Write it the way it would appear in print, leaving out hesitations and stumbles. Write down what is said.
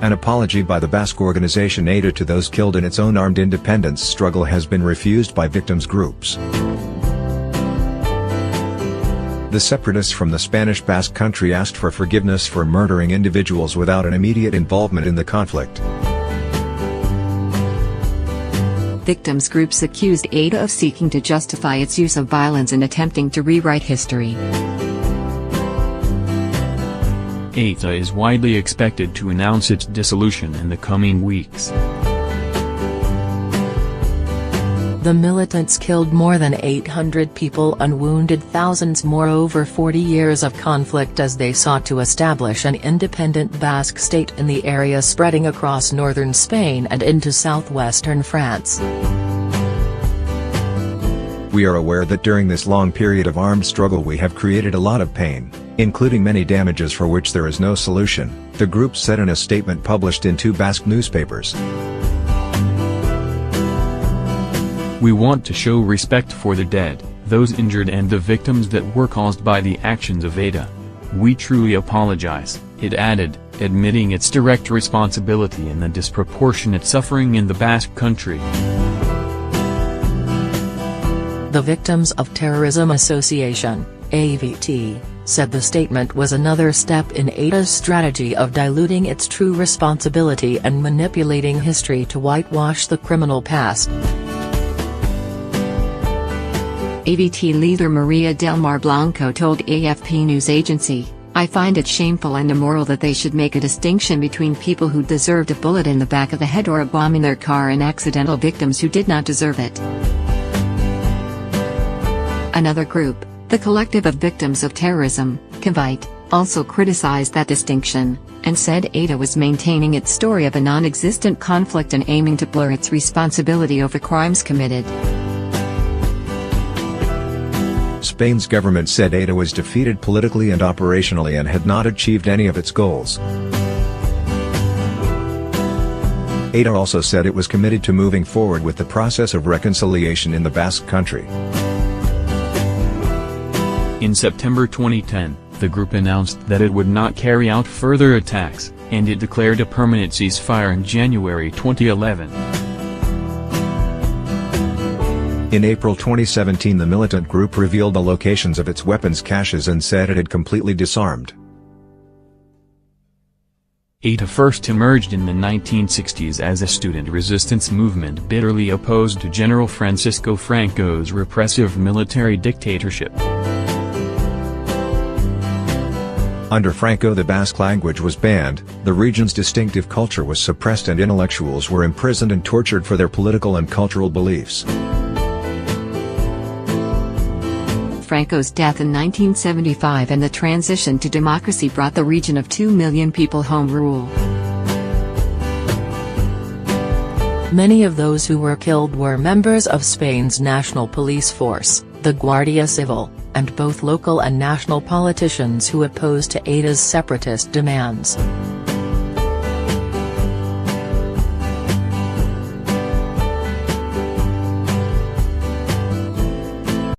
An apology by the Basque organization ETA to those killed in its own armed independence struggle has been refused by victims' groups. The separatists from the Spanish Basque country asked for forgiveness for murdering individuals without an immediate involvement in the conflict. Victims' groups accused ETA of seeking to justify its use of violence and attempting to rewrite history. ETA is widely expected to announce its dissolution in the coming weeks. The militants killed more than 800 people and wounded thousands more over 40 years of conflict as they sought to establish an independent Basque state in the area spreading across northern Spain and into southwestern France. We are aware that during this long period of armed struggle we have created a lot of pain, including many damages for which there is no solution, the group said in a statement published in 2 Basque newspapers. We want to show respect for the dead, those injured and the victims that were caused by the actions of ETA. We truly apologize, it added, admitting its direct responsibility in the disproportionate suffering in the Basque country. The Victims of Terrorism Association, AVT, said the statement was another step in ETA's strategy of diluting its true responsibility and manipulating history to whitewash the criminal past. AVT leader Maria del Mar Blanco told AFP news agency, "I find it shameful and immoral that they should make a distinction between people who deserved a bullet in the back of the head or a bomb in their car and accidental victims who did not deserve it." Another group, the Collective of Victims of Terrorism, COVIT, also criticized that distinction, and said ETA was maintaining its story of a non-existent conflict and aiming to blur its responsibility over crimes committed. Spain's government said ETA was defeated politically and operationally and had not achieved any of its goals. ETA also said it was committed to moving forward with the process of reconciliation in the Basque country. In September 2010, the group announced that it would not carry out further attacks, and it declared a permanent ceasefire in January 2011. In April 2017 the militant group revealed the locations of its weapons caches and said it had completely disarmed. ETA first emerged in the 1960s as a student resistance movement bitterly opposed to General Francisco Franco's repressive military dictatorship. Under Franco the Basque language was banned, the region's distinctive culture was suppressed and intellectuals were imprisoned and tortured for their political and cultural beliefs. Franco's death in 1975 and the transition to democracy brought the region of 2 million people home rule. Many of those who were killed were members of Spain's national police force, the Guardia Civil, and both local and national politicians who opposed to ETA's separatist demands.